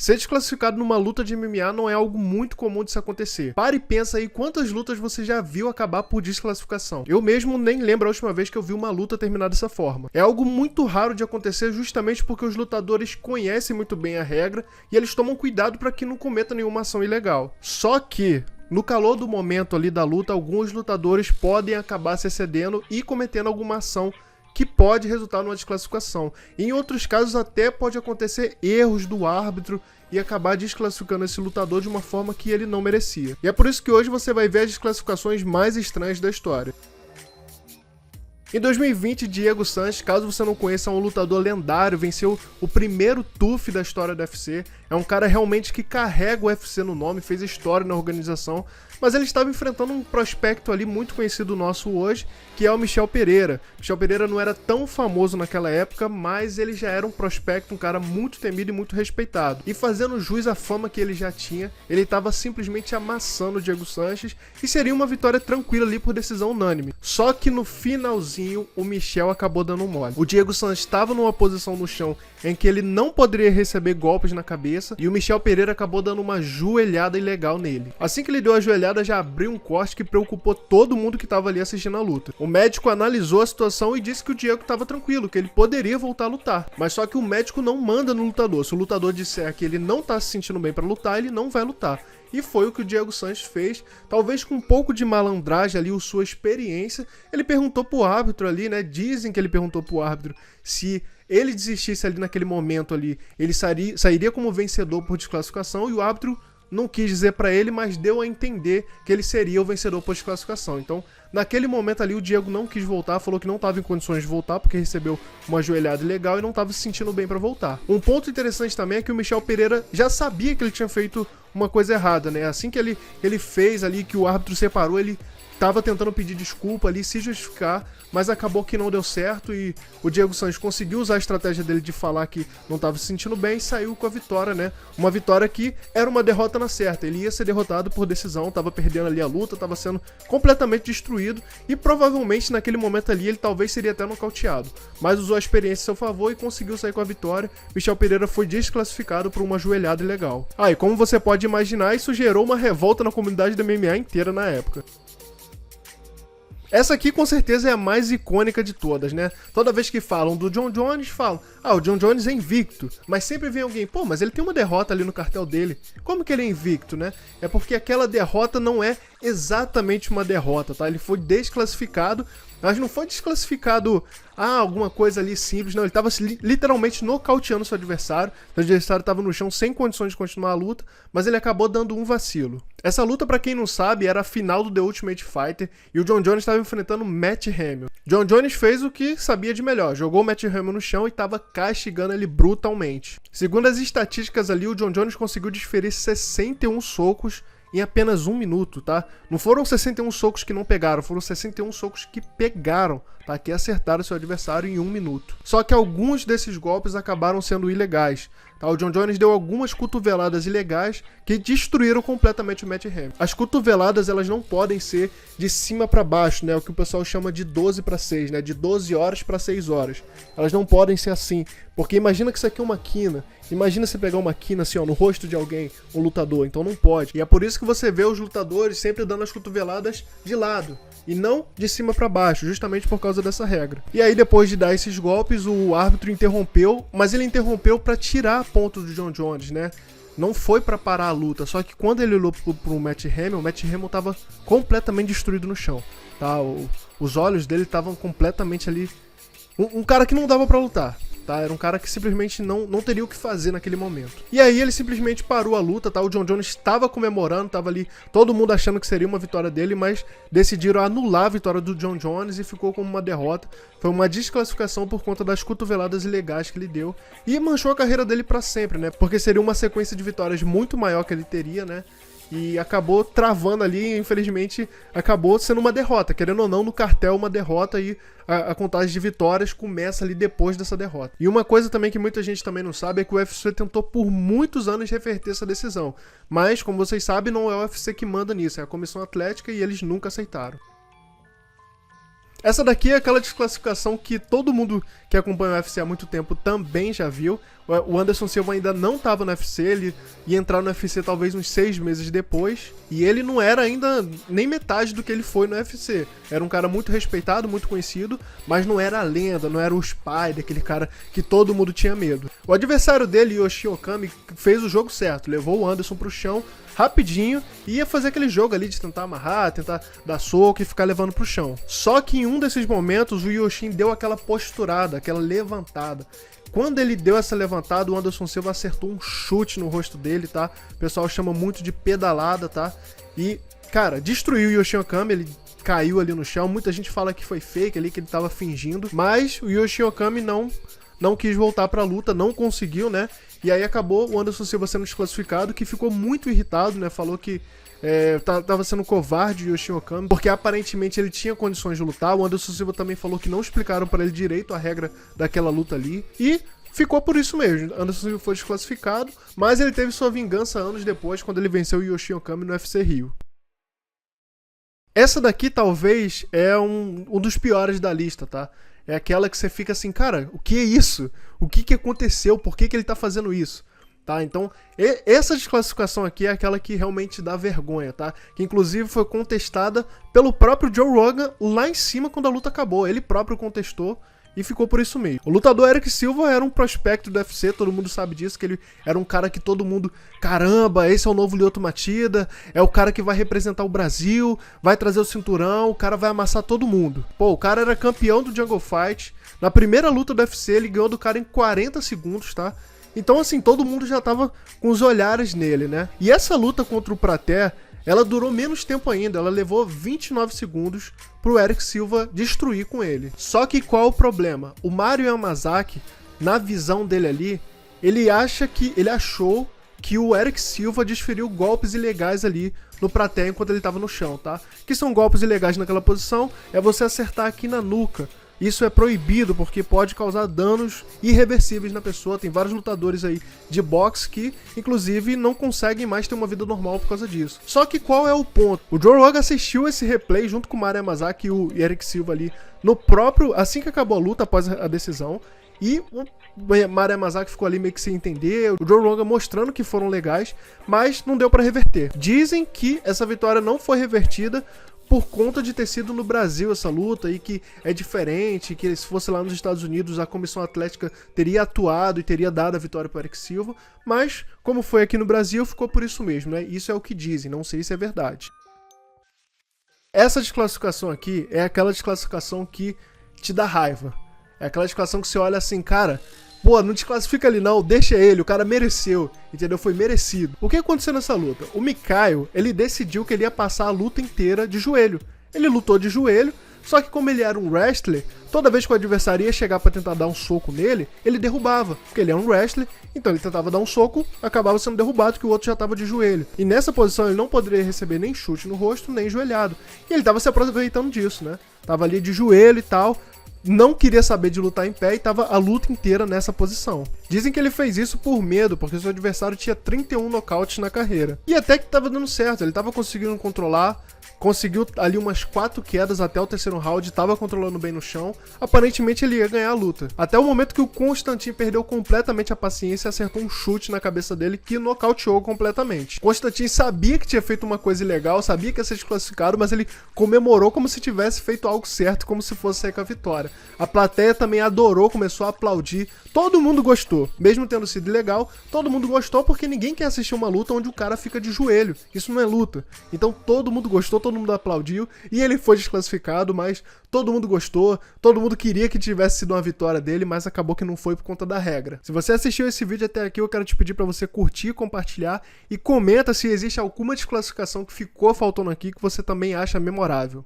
Ser desclassificado numa luta de MMA não é algo muito comum de se acontecer. Para e pensa aí quantas lutas você já viu acabar por desclassificação. Eu mesmo nem lembro a última vez que eu vi uma luta terminar dessa forma. É algo muito raro de acontecer justamente porque os lutadores conhecem muito bem a regra e eles tomam cuidado para que não cometa nenhuma ação ilegal. Só que no calor do momento ali da luta, alguns lutadores podem acabar se excedendo e cometendo alguma ação que pode resultar numa desclassificação. Em outros casos até pode acontecer erros do árbitro e acabar desclassificando esse lutador de uma forma que ele não merecia. E é por isso que hoje você vai ver as desclassificações mais estranhas da história. Em 2020, Diego Sanches, caso você não conheça, é um lutador lendário, venceu o primeiro TUF da história do UFC. É um cara realmente que carrega o UFC no nome, fez história na organização, mas ele estava enfrentando um prospecto ali muito conhecido nosso hoje, que é o Michel Pereira. Michel Pereira não era tão famoso naquela época, mas ele já era um prospecto, um cara muito temido e muito respeitado. E fazendo jus à fama que ele já tinha, ele estava simplesmente amassando o Diego Sanches e seria uma vitória tranquila ali por decisão unânime. Só que no finalzinho, o Michel acabou dando um mole. O Diego Sanches estava numa posição no chão em que ele não poderia receber golpes na cabeça e o Michel Pereira acabou dando uma joelhada ilegal nele. Assim que ele deu a joelhada, já abriu um corte que preocupou todo mundo que estava ali assistindo a luta. O médico analisou a situação e disse que o Diego estava tranquilo, que ele poderia voltar a lutar. Mas só que o médico não manda no lutador. Se o lutador disser que ele não está se sentindo bem para lutar, ele não vai lutar. E foi o que o Diego Sanches fez, talvez com um pouco de malandragem ali, sua experiência. Ele perguntou pro árbitro ali, né? Dizem que ele perguntou pro árbitro se ele desistisse ali naquele momento ali, ele sairia como vencedor por desclassificação, e o árbitro não quis dizer pra ele, mas deu a entender que ele seria o vencedor por desclassificação. Então, naquele momento ali, o Diego não quis voltar, falou que não estava em condições de voltar, porque recebeu uma joelhada ilegal e não estava se sentindo bem pra voltar. Um ponto interessante também é que o Michel Pereira já sabia que ele tinha feito uma coisa errada, né? Assim que ele fez ali, que o árbitro separou, ele estava tentando pedir desculpa ali, se justificar, mas acabou que não deu certo e o Diego Sanches conseguiu usar a estratégia dele de falar que não estava se sentindo bem e saiu com a vitória, né? Uma vitória que era uma derrota na certa. Ele ia ser derrotado por decisão, estava perdendo ali a luta, estava sendo completamente destruído e provavelmente naquele momento ali ele talvez seria até nocauteado. Mas usou a experiência a seu favor e conseguiu sair com a vitória. Michel Pereira foi desclassificado por uma joelhada ilegal. E como você pode imaginar, isso gerou uma revolta na comunidade da MMA inteira na época. Essa aqui com certeza é a mais icônica de todas, né? Toda vez que falam do Jon Jones, falam, o Jon Jones é invicto. Mas sempre vem alguém, mas ele tem uma derrota ali no cartel dele. Como que ele é invicto, né? É porque aquela derrota não é exatamente uma derrota, tá? Ele foi desclassificado, mas não foi desclassificado, alguma coisa ali simples, não. Ele tava literalmente nocauteando seu adversário. O adversário tava no chão sem condições de continuar a luta, mas ele acabou dando um vacilo. Essa luta, pra quem não sabe, era a final do The Ultimate Fighter e o Jon Jones estava enfrentando Matt Hamill. Jon Jones fez o que sabia de melhor, jogou o Matt Hamill no chão e estava castigando ele brutalmente. Segundo as estatísticas ali, o Jon Jones conseguiu desferir 61 socos em apenas 1 minuto, tá? Não foram 61 socos que não pegaram, foram 61 socos que pegaram, tá? Que acertaram seu adversário em 1 minuto. Só que alguns desses golpes acabaram sendo ilegais, tá? O Jon Jones deu algumas cotoveladas ilegais que destruíram completamente o Matt Hamill. As cotoveladas, elas não podem ser de cima para baixo, né? O que o pessoal chama de 12 para 6, né? De 12 horas para 6 horas. Elas não podem ser assim, porque imagina que isso aqui é uma quina. Imagina você pegar uma quina assim, no rosto de alguém, um lutador, então não pode. E é por isso que você vê os lutadores sempre dando as cotoveladas de lado e não de cima para baixo, justamente por causa dessa regra. E aí depois de dar esses golpes, o árbitro interrompeu, mas ele interrompeu para tirar ponto do Jon Jones, né? Não foi para parar a luta, só que quando ele olhou pro Matt Hamill, o Matt Hamill tava completamente destruído no chão, tá? Os olhos dele estavam completamente ali, um cara que não dava para lutar. Tá? Era um cara que simplesmente não teria o que fazer naquele momento. E aí ele simplesmente parou a luta, tá? O Jon Jones estava comemorando, tava ali todo mundo achando que seria uma vitória dele, mas decidiram anular a vitória do Jon Jones e ficou como uma derrota. Foi uma desclassificação por conta das cotoveladas ilegais que ele deu e manchou a carreira dele pra sempre, né? Porque seria uma sequência de vitórias muito maior que ele teria, né? E acabou travando ali, infelizmente, acabou sendo uma derrota. Querendo ou não, no cartel, uma derrota e a contagem de vitórias começa ali depois dessa derrota. E uma coisa também que muita gente também não sabe é que o UFC tentou por muitos anos reverter essa decisão. Mas, como vocês sabem, não é o UFC que manda nisso, é a Comissão Atlética e eles nunca aceitaram. Essa daqui é aquela desclassificação que todo mundo que acompanha o UFC há muito tempo também já viu. O Anderson Silva ainda não estava no UFC, ele ia entrar no UFC talvez uns 6 meses depois. E ele não era ainda nem metade do que ele foi no UFC. Era um cara muito respeitado, muito conhecido, mas não era a lenda, não era o Spider, aquele cara que todo mundo tinha medo. O adversário dele, Yoshi Okami, fez o jogo certo, levou o Anderson pro chão rapidinho e ia fazer aquele jogo ali de tentar amarrar, tentar dar soco e ficar levando pro chão. Só que em um desses momentos o Yoshin deu aquela posturada, aquela levantada. Quando ele deu essa levantada, o Anderson Silva acertou um chute no rosto dele, tá? O pessoal chama muito de pedalada, tá? E, cara, destruiu o Yoshi Okami, ele caiu ali no chão. Muita gente fala que foi fake ali, que ele tava fingindo. Mas o Yoshi Okami não quis voltar pra luta, não conseguiu, né? E aí acabou o Anderson Silva sendo desclassificado, que ficou muito irritado, né? Falou que tava sendo covarde o Yoshi Okami, porque aparentemente ele tinha condições de lutar. O Anderson Silva também falou que não explicaram pra ele direito a regra daquela luta ali. E ficou por isso mesmo. Anderson Silva foi desclassificado, mas ele teve sua vingança anos depois, quando ele venceu o Yoshi Okami no UFC Rio. Essa daqui talvez é um dos piores da lista, tá? É aquela que você fica assim, cara, o que é isso? O que aconteceu? Por que ele tá fazendo isso? Tá, então, essa desclassificação aqui é aquela que realmente dá vergonha, tá? Que inclusive foi contestada pelo próprio Joe Rogan lá em cima quando a luta acabou. Ele próprio contestou e ficou por isso mesmo. O lutador Erick Silva era um prospecto do UFC, todo mundo sabe disso, que ele era um cara que todo mundo, caramba, esse é o novo Lyoto Machida, é o cara que vai representar o Brasil, vai trazer o cinturão, o cara vai amassar todo mundo. Pô, o cara era campeão do Jungle Fight, na primeira luta do UFC ele ganhou do cara em 40 segundos, tá? Então, assim, todo mundo já tava com os olhares nele, né? E essa luta contra o Praté, ela durou menos tempo ainda, ela levou 29 segundos pro Erick Silva destruir com ele. Só que qual é o problema? O Mario Yamazaki, na visão dele ali, ele achou que o Erick Silva desferiu golpes ilegais ali no Praté enquanto ele tava no chão, tá? Que são golpes ilegais naquela posição, é você acertar aqui na nuca. Isso é proibido porque pode causar danos irreversíveis na pessoa. Tem vários lutadores aí de boxe que, inclusive, não conseguem mais ter uma vida normal por causa disso. Só que qual é o ponto? O Joe Rogan assistiu esse replay junto com o Mario Yamazaki e o Erick Silva ali no próprio, assim que acabou a luta, após a decisão. E o Mario Yamazaki ficou ali meio que sem entender, o Joe Rogan mostrando que foram legais, mas não deu pra reverter. Dizem que essa vitória não foi revertida por conta de ter sido no Brasil essa luta e que é diferente, que se fosse lá nos Estados Unidos a comissão atlética teria atuado e teria dado a vitória para o Erick Silva, mas como foi aqui no Brasil ficou por isso mesmo, né? Isso é o que dizem, não sei se é verdade. Essa desclassificação aqui é aquela desclassificação que te dá raiva, é aquela desclassificação que você olha assim, cara, pô, não desclassifica ele não, deixa ele, o cara mereceu, entendeu? Foi merecido. O que aconteceu nessa luta? O Mikhail, ele decidiu que ele ia passar a luta inteira de joelho. Ele lutou de joelho, só que como ele era um wrestler, toda vez que o adversário ia chegar pra tentar dar um soco nele, ele derrubava. Porque ele é um wrestler, então ele tentava dar um soco, acabava sendo derrubado porque o outro já tava de joelho. E nessa posição ele não poderia receber nem chute no rosto, nem joelhado. E ele tava se aproveitando disso, né? Tava ali de joelho e tal, não queria saber de lutar em pé e tava a luta inteira nessa posição. Dizem que ele fez isso por medo, porque seu adversário tinha 31 nocautes na carreira. E até que tava dando certo, ele tava conseguindo controlar, conseguiu ali umas 4 quedas até o terceiro round, tava controlando bem no chão, aparentemente ele ia ganhar a luta. Até o momento que o Constantine perdeu completamente a paciência e acertou um chute na cabeça dele que nocauteou completamente. Constantine sabia que tinha feito uma coisa ilegal, sabia que ia ser desclassificado, mas ele comemorou como se tivesse feito algo certo, como se fosse sair com a vitória. A plateia também adorou, começou a aplaudir, todo mundo gostou. Mesmo tendo sido ilegal, todo mundo gostou porque ninguém quer assistir uma luta onde o cara fica de joelho. Isso não é luta. Então todo mundo gostou, todo mundo aplaudiu e ele foi desclassificado, mas todo mundo gostou, todo mundo queria que tivesse sido uma vitória dele, mas acabou que não foi por conta da regra. Se você assistiu esse vídeo até aqui, eu quero te pedir para você curtir, compartilhar e comenta se existe alguma desclassificação que ficou faltando aqui que você também acha memorável.